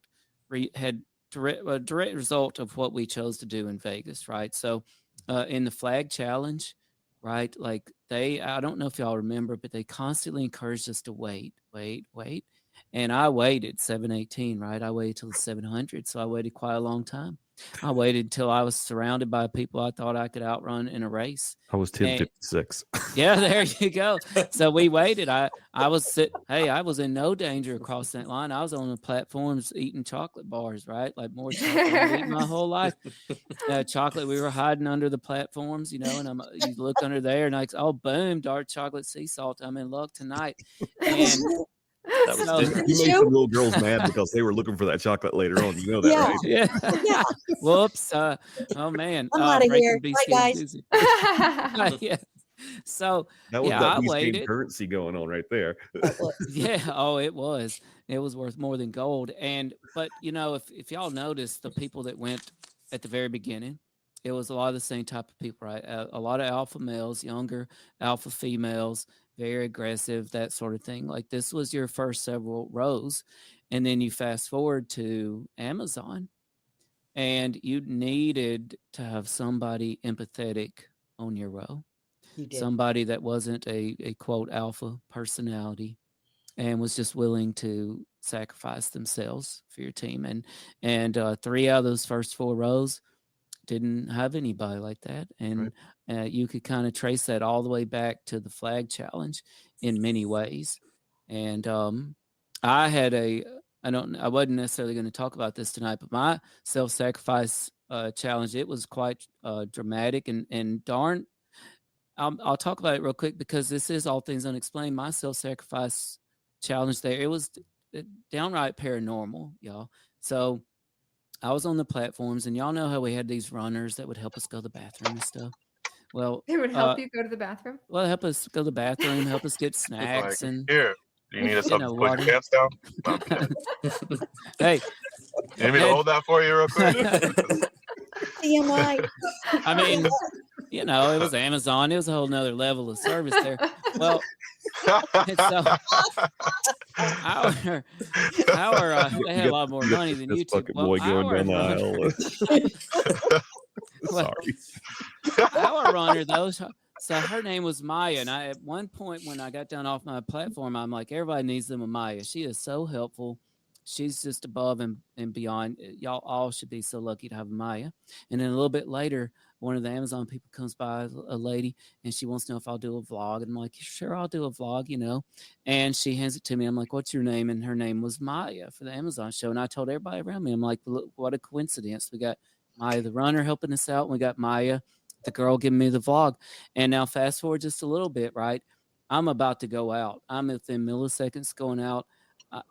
result of what we chose to do in Vegas, right? So in the flag challenge, right, like I don't know if y'all remember, but they constantly encouraged us to wait. And I waited 718, right? I waited till 700. So I waited quite a long time. I waited until I was surrounded by people I thought I could outrun in a race. I was 10:56. Yeah, there you go. So we waited. I was in no danger across that line. I was on the platforms eating chocolate bars, right? Like more chocolate I've eaten my whole life. Chocolate, we were hiding under the platforms, and you look under there and like, oh, boom, dark chocolate sea salt. I'm in luck tonight. And you made some little girls mad because they were looking for that chocolate later on. You know that, right? Yeah. Whoops. Oh man. I'm out of here. Bye, guys. Yeah. So that was I waited. Currency going on right there. Yeah. Oh, it was. It was worth more than gold. But if y'all notice, the people that went at the very beginning, it was a lot of the same type of people, right? A lot of alpha males, younger alpha females, very aggressive, that sort of thing. Like this was your first several rows. And then you fast forward to Amazon, and you needed to have somebody empathetic on your row. You did. somebody that wasn't a quote alpha personality and was just willing to sacrifice themselves for your team. And 3 out of those first 4 rows didn't have anybody like that. And you could kind of trace that all the way back to the flag challenge in many ways. And I wasn't necessarily going to talk about this tonight, but my self-sacrifice challenge, it was quite dramatic and darn, I'll talk about it real quick because this is All Things Unexplained. My self-sacrifice challenge there, it was downright paranormal, y'all. So I was on the platforms, and y'all know how we had these runners that would help us go to the bathroom and stuff. Well, They would help you go to the bathroom. well, help us go to the bathroom, help us get Like, snacks, and here, do you need us help put water. your pants down? No, I'm kidding. Hey, You need me to hold that for you real quick? TMI. I mean, it was Amazon. It was a whole nother level of service there. Well, so our they had a lot more money than this YouTube. bucket Well, boy going down the aisle. Sorry. Our runner though, so her name was Maya, and I at one point when I got down off my platform, I'm like, everybody needs them a Maya. She is so helpful. She's just above and beyond. Y'all all should be so lucky to have a Maya. And then a little bit later, one of the Amazon people comes by, a lady, and she wants to know if I'll do a vlog. And I'm like, sure, I'll do a vlog, And she hands it to me. I'm like, what's your name? And her name was Maya for the Amazon show. And I told everybody around me, I'm like, look, what a coincidence. We got Maya, the runner, helping us out. And we got Maya, the girl, giving me the vlog. And now fast forward just a little bit, right? I'm about to go out. I'm within milliseconds going out.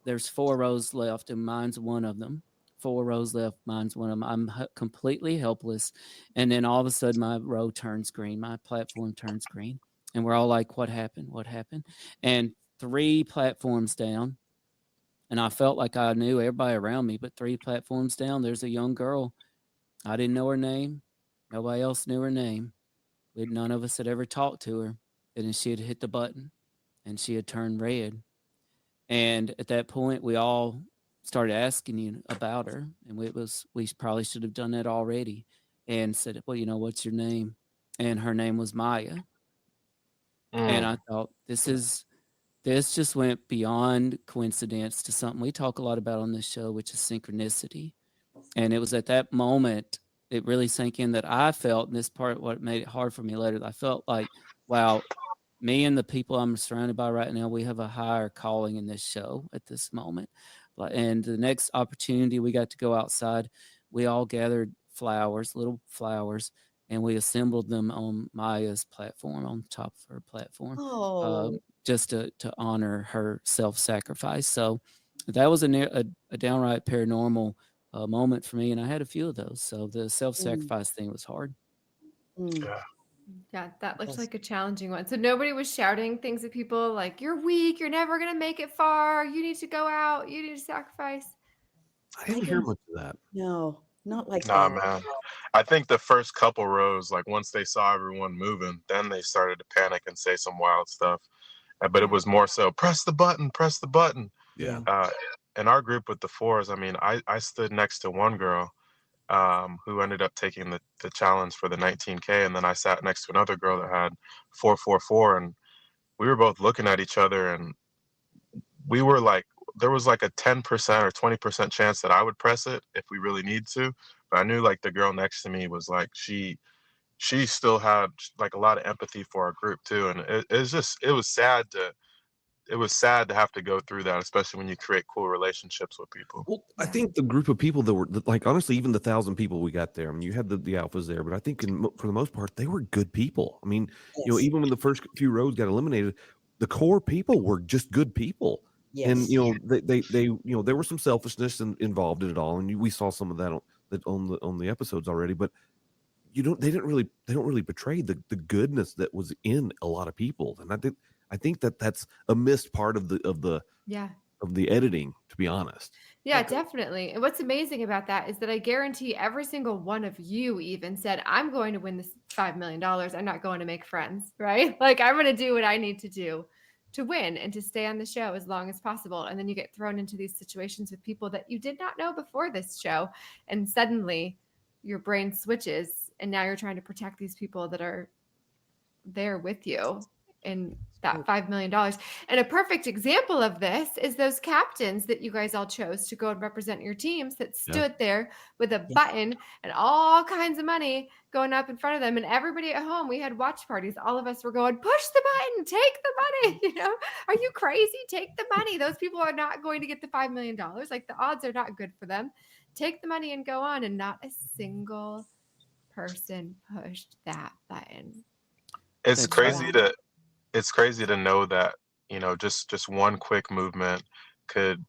There's 4 rows left, and mine's one of them. 4 rows left, mine's one of them. I'm completely helpless. And then all of a sudden, my row turns green. My platform turns green. And we're all like, what happened? What happened? And 3 platforms down, and I felt like I knew everybody around me, but 3 platforms down, there's a young girl. I didn't know her name. Nobody else knew her name. None of us had ever talked to her. And then she had hit the button, and she had turned red. And at that point, we all started asking you about her, and we probably should have done that already, and said, well, what's your name? And her name was Maya. And I thought this just went beyond coincidence to something we talk a lot about on this show, which is synchronicity. And it was at that moment it really sank in that I felt, and this part what made it hard for me later, I felt like, wow, me and the people I'm surrounded by right now, we have a higher calling in this show at this moment. And the next opportunity we got to go outside, we all gathered flowers, little flowers, and we assembled them on Maya's platform, on top of her platform, just to honor her self-sacrifice. So that was a downright paranormal moment for me, and I had a few of those. So the self-sacrifice thing was hard. Yeah, that looks like a challenging one. So nobody was shouting things at people like, you're weak, you're never going to make it far, you need to go out, you need to sacrifice. I didn't hear much of that. No, not like Nah, that. man. I think the first couple rows, like once they saw everyone moving, then they started to panic and say some wild stuff. But it was more so, press the button, press the button. Yeah. In our group with the 4s, I mean, I stood next to one girl who ended up taking the challenge for the 19K. And then I sat next to another girl that had 444. And we were both looking at each other, and we were like, there was like a 10% or 20% chance that I would press it if we really need to. But I knew like the girl next to me was like, she still had like a lot of empathy for our group too. And it was sad to have to go through that, especially when you create cool relationships with people. Well, I think the group of people that were like, honestly, even the 1,000 people we got there, I mean, you had the alphas there, but I think for the most part, they were good people. I mean, even when the first few rows got eliminated, the core people were just good people. Yes. And, they there was some selfishness involved in it all. And we saw some of that on the episodes already, but they don't really portray the goodness that was in a lot of people. And I think that's a missed part of the editing, to be honest. Yeah, definitely. And what's amazing about that is that I guarantee every single one of you even said, I'm going to win this $5 million. I'm not going to make friends, right? Like, I'm going to do what I need to do to win and to stay on the show as long as possible. And then you get thrown into these situations with people that you did not know before this show. And suddenly your brain switches, and now you're trying to protect these people that are there with you in that $5 million. And a perfect example of this is those captains that you guys all chose to go and represent your teams that stood there with a button and all kinds of money going up in front of them. And everybody at home, we had watch parties. All of us were going, push the button, take the money. You know, are you crazy? Take the money. Those people are not going to get the $5 million. Like, the odds are not good for them. Take the money and go on. And not a single person pushed that button. It's crazy to know that, you know, just one quick movement could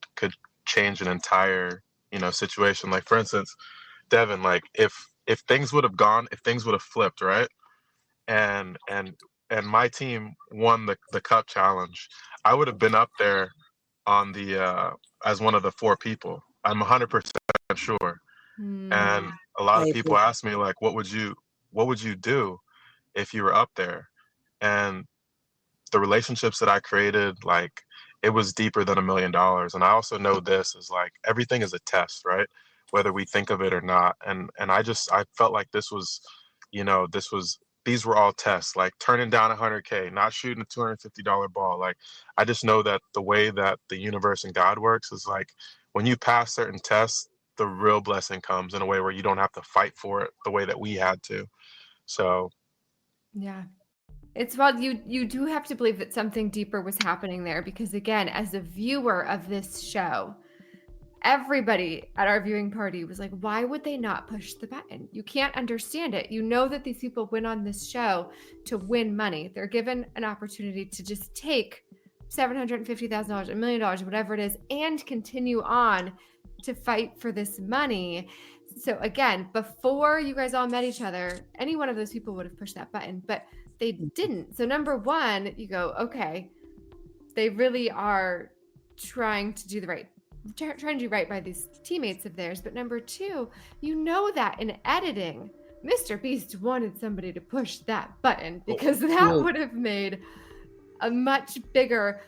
change an entire, you know, situation. Like, for instance, Devin, like if things would have flipped, right? And my team won the cup challenge, I would have been up there on the as one of the 4 people. I'm 100% sure. And a lot of people ask me, like, what would you do if you were up there? And the relationships that I created, like, it was deeper than $1 million. And I also know this is, like, everything is a test, right? Whether we think of it or not. And I felt like this was, you know, these were all tests, like turning down $100K, not shooting a $250 ball. Like, I just know that the way that the universe and God works is, like, when you pass certain tests, the real blessing comes in a way where you don't have to fight for it the way that we had to. So yeah, it's wild. You do have to believe that something deeper was happening there, because again, as a viewer of this show, everybody at our viewing party was like, why would they not push the button? You can't understand it. You know that these people went on this show to win money. They're given an opportunity to just take $750,000, $1 million, whatever it is, and continue on to fight for this money. So again, before you guys all met each other, any one of those people would have pushed that button, but they didn't. So number one, you go, okay, they really are trying to do right by these teammates of theirs. But number two, you know that in editing, Mr. Beast wanted somebody to push that button, because that would have made a much bigger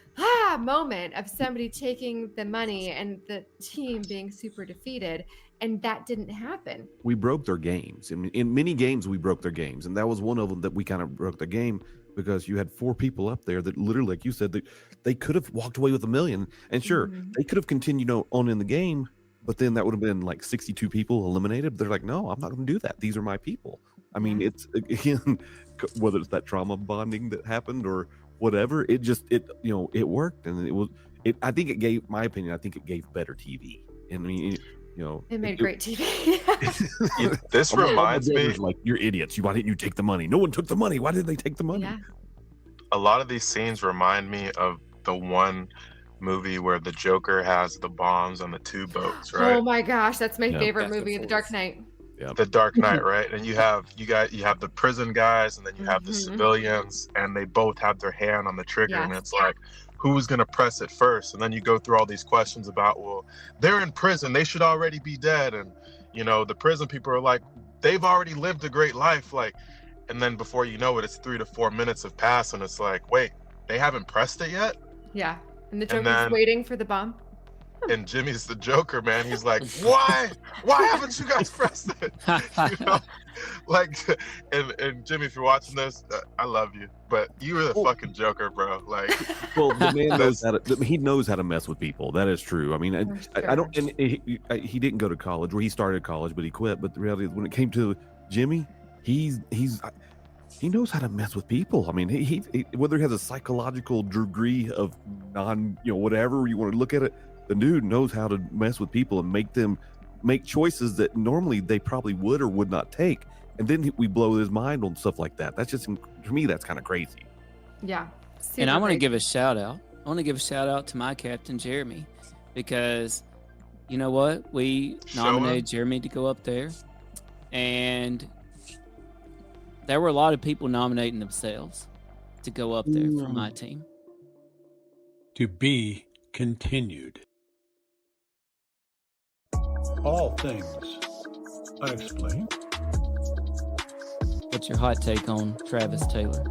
moment of somebody taking the money and the team being super defeated. And that didn't happen. We broke their games. In many games, we broke their games. And that was one of them that we kind of broke the game, because you had 4 people up there that literally, like you said, that they could have walked away with $1 million. And sure, they could have continued on in the game, but then that would have been like 62 people eliminated. But they're like, no, I'm not going to do that. These are my people. I mean, it's, again, whether it's that trauma bonding that happened or whatever, it worked. And I think it gave better TV. And I mean, it made great TV. This reminds me, like, you're idiots. Why didn't you take the money? No one took the money. Why did they take the money? Yeah. A lot of these scenes remind me of the one movie where the Joker has the bombs on the 2 boats, right? Oh my gosh, that's my favorite movie, The Dark Knight. Yeah. The Dark Knight, right? And you have the prison guys, and then you have the civilians, and they both have their hand on the trigger, and it's like, who's going to press it first? And then you go through all these questions about, well, they're in prison, they should already be dead. And, you know, the prison people are like, they've already lived a great life. Like, and then before you know it, it's 3 to 4 minutes have passed, and it's like, wait, they haven't pressed it yet? Yeah. And the Joker's waiting for the bomb. And Jimmy's the Joker, man. He's like, why haven't you guys pressed it? You know, like, and Jimmy, if you're watching this, I love you, but you were the fucking Joker, bro. Like, well, the man knows how to mess with people. That is true. I mean, I don't. And he didn't go to college. Where he started college, but he quit. But the reality is, when it came to Jimmy, he knows how to mess with people. I mean, he whether he has a psychological degree of whatever you want to look at it. The dude knows how to mess with people and make them make choices that normally they probably would or would not take. And then we blow his mind on stuff like that. That's just, to me, that's kind of crazy. Yeah. And I want to give a shout out. I want to give a shout out to my captain, Jeremy, because you know what? We nominated Jeremy to go up there, and there were a lot of people nominating themselves to go up there for my team. To be continued. All things unexplained. What's your hot take on Travis Taylor?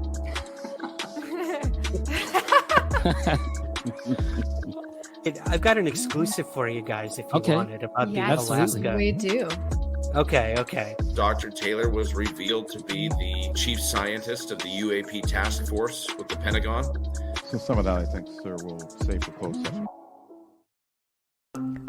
I've got an exclusive for you guys if you want it about the Alaska. We do. Okay. Dr. Taylor was revealed to be the chief scientist of the UAP task force with the Pentagon. So some of that, I think, sir, will save for closed session.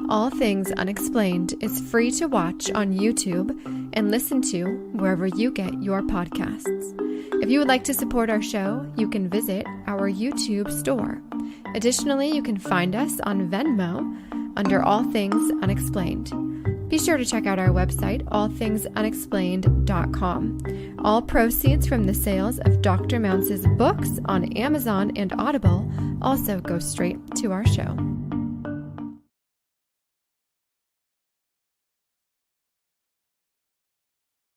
All Things Unexplained is free to watch on YouTube and listen to wherever you get your podcasts. If you would like to support our show, you can visit our YouTube store. Additionally, you can find us on Venmo under All Things Unexplained. Be sure to check out our website, allthingsunexplained.com. All proceeds from the sales of Dr. Mounce's books on Amazon and Audible also go straight to our show.